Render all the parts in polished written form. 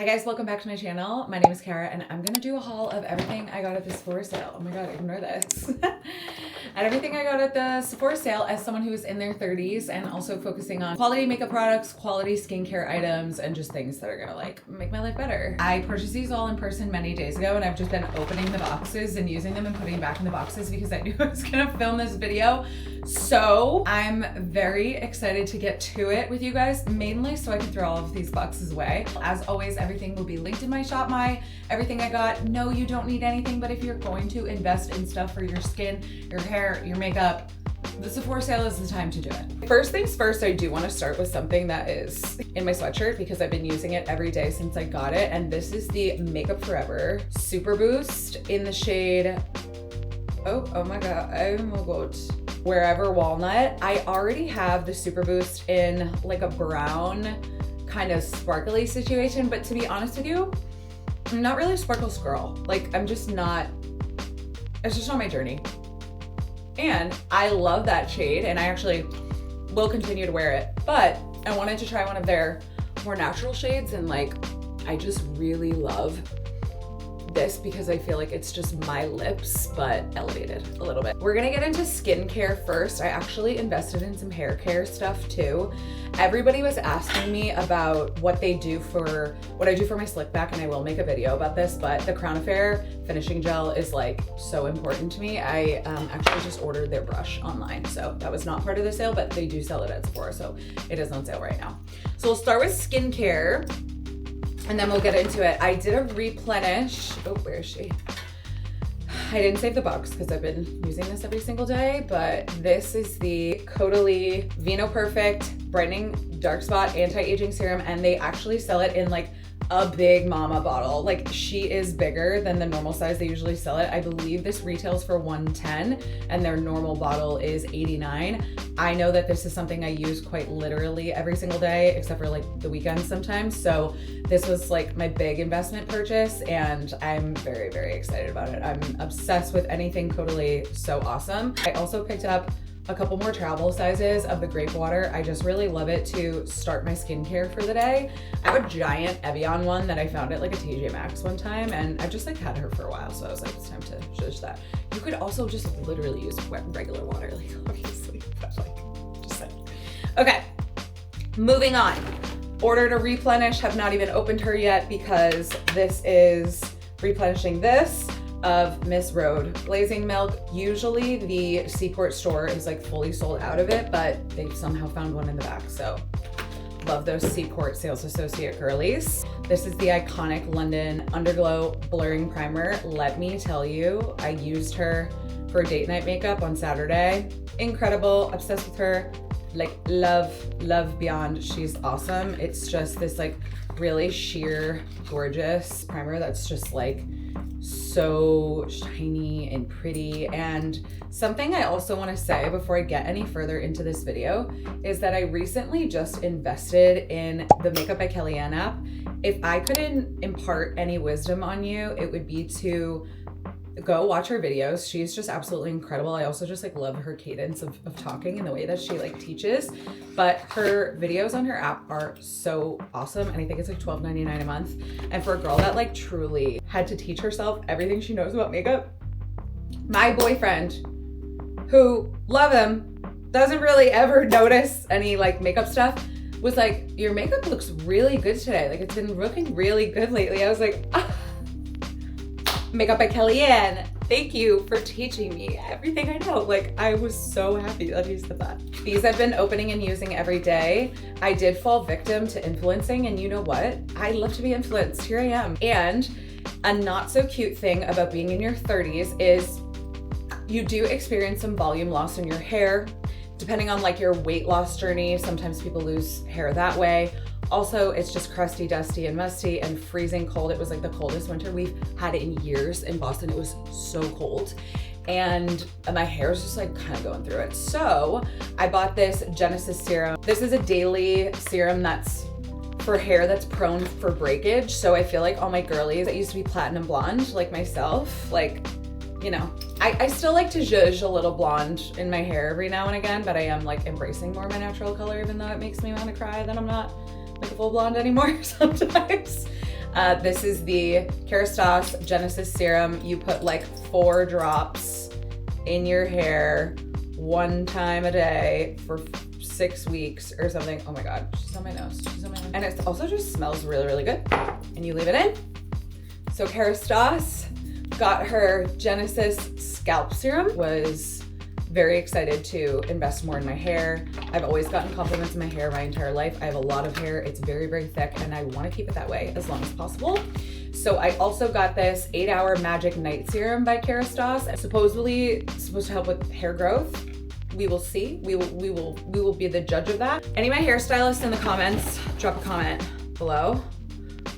Hi guys, welcome back to my channel. My name is Kara and I'm gonna do a haul of everything I got at the Sephora sale. Oh my god, ignore this. And everything I got at the Sephora sale as someone who is in their 30s and also focusing on quality makeup products, quality skincare items, and just things that are gonna like make my life better. I purchased these all in person many days ago and I've just been opening the boxes and using them and putting them back in the boxes because I knew I was gonna film this video. So I'm very excited to get to it with you guys, mainly so I can throw all of these boxes away. As always, everything will be linked in my shop, everything I got. No, you don't need anything, but if you're going to invest in stuff for your skin, your hair, your makeup, the Sephora sale is the time to do it. First things first, I do want to start with something that is in my sweatshirt because I've been using it every day since I got it. And this is the Makeup Forever Super Boost in the shade, oh my god, Wherever Walnut. I already have the Super Boost in like a brown kind of sparkly situation, but to be honest with you, I'm not really a sparkles girl. Like it's just not my journey. And I love that shade and I actually will continue to wear it, but I wanted to try one of their more natural shades and like, I just really love this because I feel like it's just my lips, but elevated a little bit. We're gonna get into skincare first. I actually invested in some hair care stuff too. Everybody was asking me about what I do for my slick back, and I will make a video about this, but the Crown Affair finishing gel is like so important to me. I actually just ordered their brush online, so that was not part of the sale, but they do sell it at Sephora, so it is on sale right now. So we'll start with skincare and then we'll get into it. I did a replenish. Oh, where is she? I didn't save the box because I've been using this every single day, but this is the Caudalie Vino Perfect Brightening Dark Spot Anti-Aging Serum, and they actually sell it in like a big mama bottle. Like she is bigger than the normal size they usually sell it. I believe this retails for $110 and their normal bottle is $89. I know that this is something I use quite literally every single day, except for like the weekends sometimes. So this was like my big investment purchase and I'm very, very excited about it. I'm obsessed with anything Caudalie, so awesome. I also picked up a couple more travel sizes of the grape water. I just really love it to start my skincare for the day. I have a giant Evian one that I found at like a TJ Maxx one time and I've just like had her for a while. So I was like, it's time to judge that. You could also just literally use regular water, like obviously, but like just saying. Okay, moving on. Ordered a replenish, have not even opened her yet because this is replenishing this of Miss Road Blazing Milk. Usually the Seaport store is like fully sold out of it, but they've somehow found one in the back. So love those Seaport sales associate girlies. This is the iconic London Underglow Blurring Primer. Let me tell you, I used her for date night makeup on Saturday. Incredible, obsessed with her. Like love beyond. She's awesome. It's just this like really sheer, gorgeous primer that's just like so shiny and pretty. And something I also want to say before I get any further into this video is that I recently just invested in the Makeup by Kellyanne app. If I couldn't impart any wisdom on you, it would be to go watch her videos. She's just absolutely incredible. I also just like love her cadence of talking and the way that she like teaches, but her videos on her app are so awesome. And I think it's like $12.99 a month. And for a girl that like truly had to teach herself everything she knows about makeup, my boyfriend, who love him, doesn't really ever notice any like makeup stuff, was like, your makeup looks really good today. Like it's been looking really good lately. I was like, ah. Makeup by Kellyanne, thank you for teaching me everything I know. Like I was so happy that he said that. These I've been opening and using every day. I did fall victim to influencing, and you know what? I love to be influenced. Here I am. And a not so cute thing about being in your 30s is you do experience some volume loss in your hair. Depending on like your weight loss journey, sometimes people lose hair that way. Also, it's just crusty, dusty, and musty and freezing cold. It was like the coldest winter we've had in years in Boston. It was so cold. And my hair is just like kind of going through it. So I bought this Genesis serum. This is a daily serum that's for hair that's prone for breakage. So I feel like all my girlies that used to be platinum blonde, like myself, like, you know, I still like to zhuzh a little blonde in my hair every now and again, but I am like embracing more my natural color, even though it makes me want to cry that I'm not like a full blonde anymore sometimes. This is the Kerastase Genesis Serum. You put like 4 drops in your hair 1 time a day for 6 weeks or something. Oh my God, she's on my nose. She's on my nose. And it also just smells really, really good. And you leave it in. So Kerastase got her Genesis Scalp Serum. Was very excited to invest more in my hair. I've always gotten compliments in my hair my entire life. I have a lot of hair. It's very, very thick and I want to keep it that way as long as possible. So I also got this 8-Hour Magic Night Serum by Kerastase. Supposedly supposed to help with hair growth. We will see. We will be the judge of that. Any of my hairstylists in the comments, drop a comment below.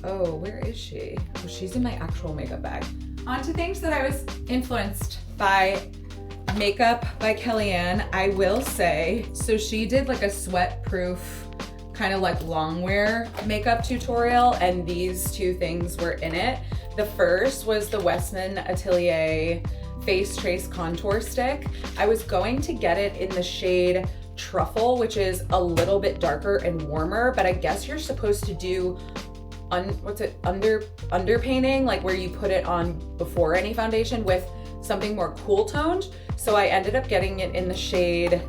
Oh, where is she? Oh, she's in my actual makeup bag. On to things that I was influenced by. Makeup by Kellyanne, I will say. So she did like a sweat-proof kind of like long wear makeup tutorial, and these 2 things were in it. The first was the Westman Atelier Face Trace Contour Stick. I was going to get it in the shade Truffle, which is a little bit darker and warmer, but I guess you're supposed to do underpainting, like where you put it on before any foundation with something more cool toned. So I ended up getting it in the shade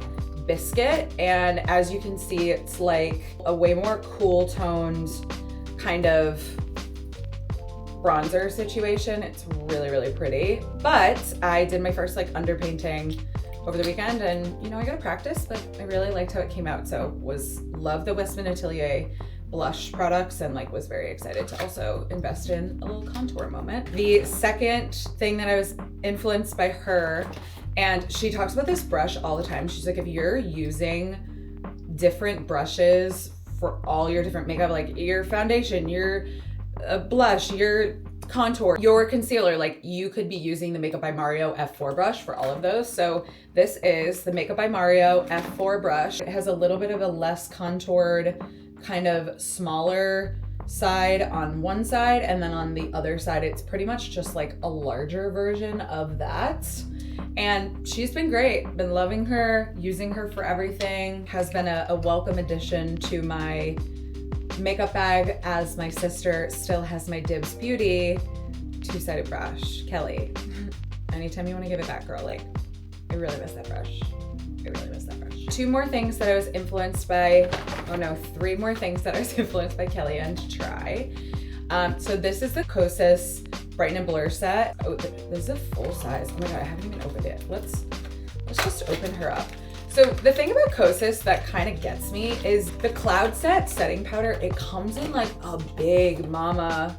Biscuit, and as you can see, it's like a way more cool toned kind of bronzer situation. It's really, really pretty. But I did my first like underpainting over the weekend, and you know, I gotta practice, but I really liked how it came out. So love the Westman Atelier blush products, and like was very excited to also invest in a little contour moment. The second thing that I was influenced by her, and she talks about this brush all the time. She's like, if you're using different brushes for all your different makeup, like your foundation, your blush, your contour, your concealer, like you could be using the Makeup by Mario F4 brush for all of those. So this is the Makeup by Mario F4 brush. It has a little bit of a less contoured, kind of smaller side on one side, and then on the other side it's pretty much just like a larger version of that. And she's been great. Been loving her, using her for everything. Has been a welcome addition to my makeup bag, as my sister still has my Dibs Beauty 2-sided brush. Kelly, anytime you want to give it back, girl, like I really miss that brush. I really miss that brush. 2 more things that I was influenced by, 3 more things that I was influenced by Kellyanne to try. So this is the Kosas Brighten and Blur set. Oh, this is a full size. Oh my God, I haven't even opened it. Let's just open her up. So the thing about Kosas that kind of gets me is the Cloud Set setting powder. It comes in like a big mama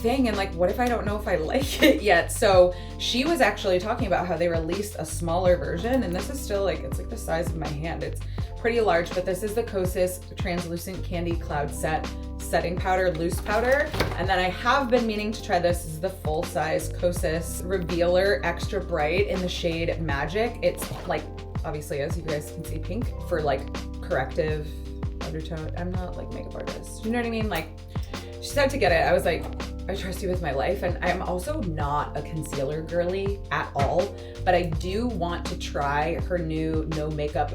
thing, and like, what if I don't know if I like it yet? So she was actually talking about how they released a smaller version, and this is still like, it's like the size of my hand. It's pretty large, but this is the Kosas Translucent Candy Cloud Set setting powder, loose powder. And then I have been meaning to try this. This is the full size Kosas Revealer Extra Bright in the shade Magic. It's like, obviously, as you guys can see, pink for like corrective undertone. I'm not like makeup artist, you know what I mean? Like, she said to get it. I was like, I trust you with my life. And I'm also not a concealer girly at all, but I do want to try her new no makeup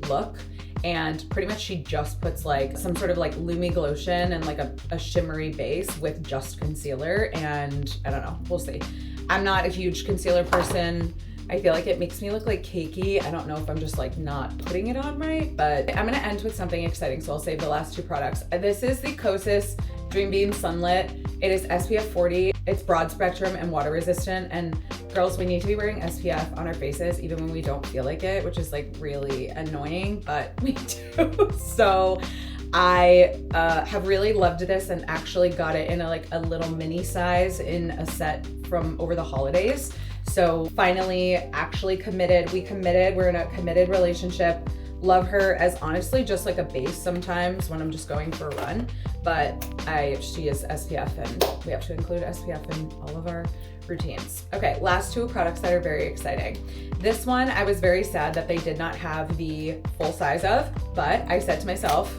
look. And pretty much she just puts like some sort of like Lumi Glotion and like a shimmery base with just concealer. And I don't know, we'll see. I'm not a huge concealer person. I feel like it makes me look like cakey. I don't know if I'm just like not putting it on right, but I'm gonna end with something exciting, so I'll save the last 2 products. This is the Kosas Dream Beam Sunlit. It is SPF 40. It's broad spectrum and water resistant. And girls, we need to be wearing SPF on our faces even when we don't feel like it, which is like really annoying, but we do. So I have really loved this and actually got it in a little mini size in a set from over the holidays. So finally actually committed. We're in a committed relationship. Love her as honestly just like a base sometimes when I'm just going for a run, but she is SPF and we have to include SPF in all of our routines. Okay, last 2 products that are very exciting. This one, I was very sad that they did not have the full size of, but I said to myself,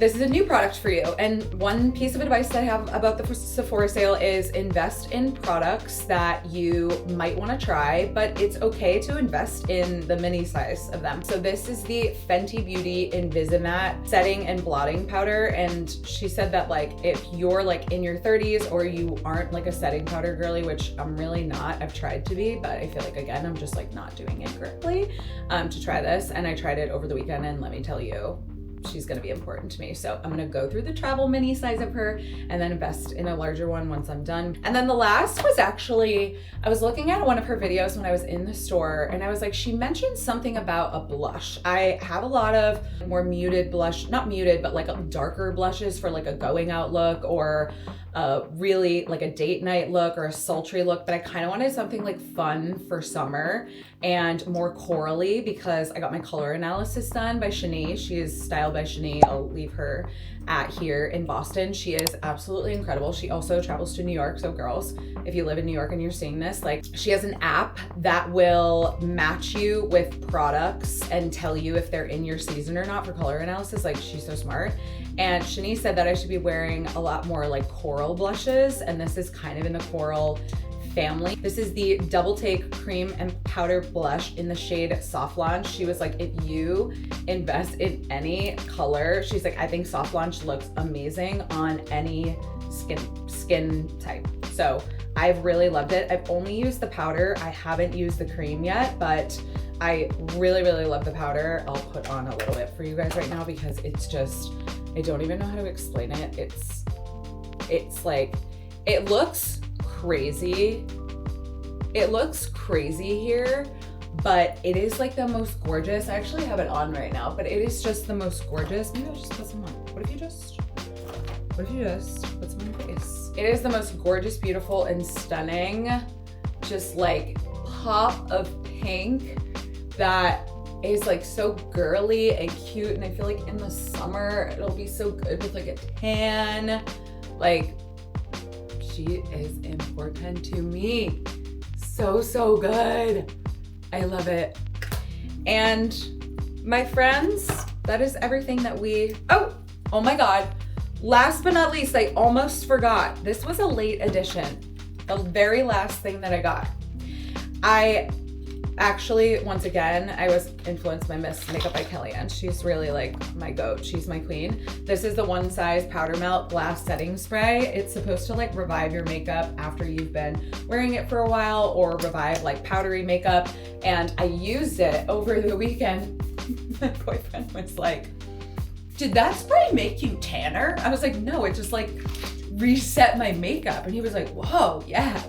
this is a new product for you. And one piece of advice that I have about the Sephora sale is invest in products that you might want to try, but it's okay to invest in the mini size of them. So this is the Fenty Beauty Invisimatte setting and blotting powder. And she said that like, if you're like in your 30s or you aren't like a setting powder girly, which I'm really not, I've tried to be, but I feel like, again, I'm just like not doing it correctly, to try this. And I tried it over the weekend, and let me tell you, she's gonna be important to me. So I'm gonna go through the travel mini size of her and then invest in a larger one once I'm done. And then the last was actually, I was looking at one of her videos when I was in the store, and I was like, she mentioned something about a blush. I have a lot of more muted blush, not muted, but like darker blushes for like a going out look, or really like a date night look, or a sultry look, but I kind of wanted something like fun for summer and more corally, because I got my color analysis done by Shani. She is styled by Shani. I'll leave her at here in Boston. She is absolutely incredible. She also travels to New York. So girls, if you live in New York and you're seeing this, like, she has an app that will match you with products and tell you if they're in your season or not for color analysis. Like, she's so smart. And Shani said that I should be wearing a lot more like coral blushes, and this is kind of in the coral family. This is the Double Take Cream and Powder Blush in the shade Soft Launch. She was like, if you invest in any color, she's like, I think Soft Launch looks amazing on any skin type. So I've really loved it. I've only used the powder. I haven't used the cream yet, but I really, really love the powder. I'll put on a little bit for you guys right now, because it's just, I don't even know how to explain it. It's like, it looks crazy. It looks crazy here, but it is like the most gorgeous. I actually have it on right now, but it is just the most gorgeous. Maybe I'll just put some on. What if you just put some on your face? It is the most gorgeous, beautiful, and stunning, just like pop of pink that is like so girly and cute. And I feel like in the summer, it'll be so good with like a tan. Like, she is important to me. So good. I love it. And my friends, that is everything that oh my God. Last but not least, I almost forgot. This was a late addition. The very last thing that I got. I actually, once again, I was influenced by Miss Makeup by Kellyanne. She's really like my goat. She's my queen. This is the One Size Powder Melt Glass Setting Spray. It's supposed to like revive your makeup after you've been wearing it for a while, or revive like powdery makeup. And I used it over the weekend. My boyfriend was like, did that spray make you tanner? I was like, no, it just like reset my makeup. And he was like, whoa, yeah.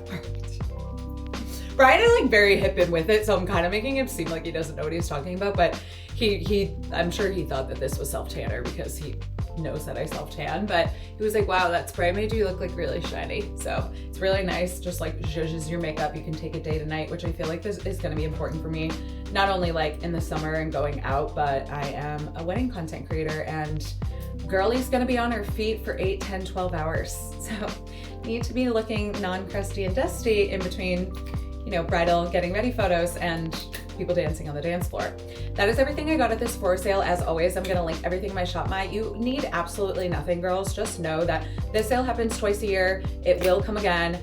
Brian is like very hip in with it, so I'm kind of making him seem like he doesn't know what he's talking about, but I'm sure he thought that this was self-tanner, because he knows that I self-tan, but he was like, wow, that spray made you look like really shiny. So it's really nice, just like zhuzhes your makeup. You can take it day to night, which I feel like this is gonna be important for me, not only like in the summer and going out, but I am a wedding content creator, and girlie's gonna be on her feet for 8, 10, 12 hours. So need to be looking non-crusty and dusty in between, you know, bridal getting ready photos and people dancing on the dance floor. That is everything I got at this Sephora sale. As always, I'm gonna link everything in my shop. You need absolutely nothing, girls. Just know that this sale happens twice a year. It will come again.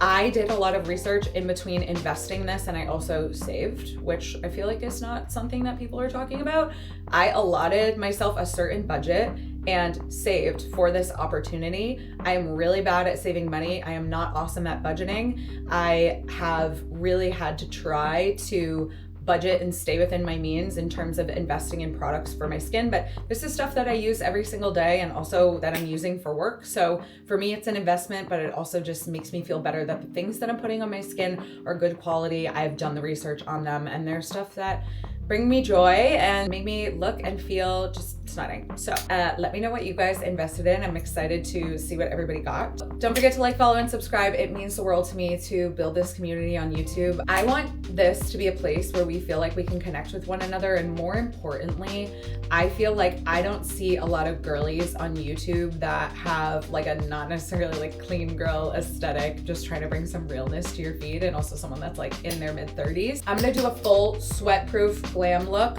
I did a lot of research in between investing this, and I also saved, which I feel like is not something that people are talking about. I allotted myself a certain budget and saved for this opportunity. I am really bad at saving money. I am not awesome at budgeting. I have really had to try to budget and stay within my means in terms of investing in products for my skin, but this is stuff that I use every single day, and also that I'm using for work. So for me, it's an investment, but it also just makes me feel better that the things that I'm putting on my skin are good quality. I've done the research on them, and they're stuff that bring me joy and make me look and feel just stunning. So let me know what you guys invested in. I'm excited to see what everybody got. Don't forget to like, follow, and subscribe. It means the world to me to build this community on YouTube. I want this to be a place where we feel like we can connect with one another, and more importantly, I feel like I don't see a lot of girlies on YouTube that have like a not necessarily like clean girl aesthetic, just trying to bring some realness to your feed, and also someone that's like in their mid-30s. I'm gonna do a full sweat-proof glam look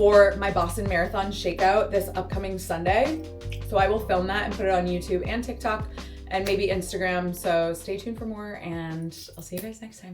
for my Boston Marathon shakeout this upcoming Sunday. So I will film that and put it on YouTube and TikTok and maybe Instagram. So stay tuned for more, and I'll see you guys next time.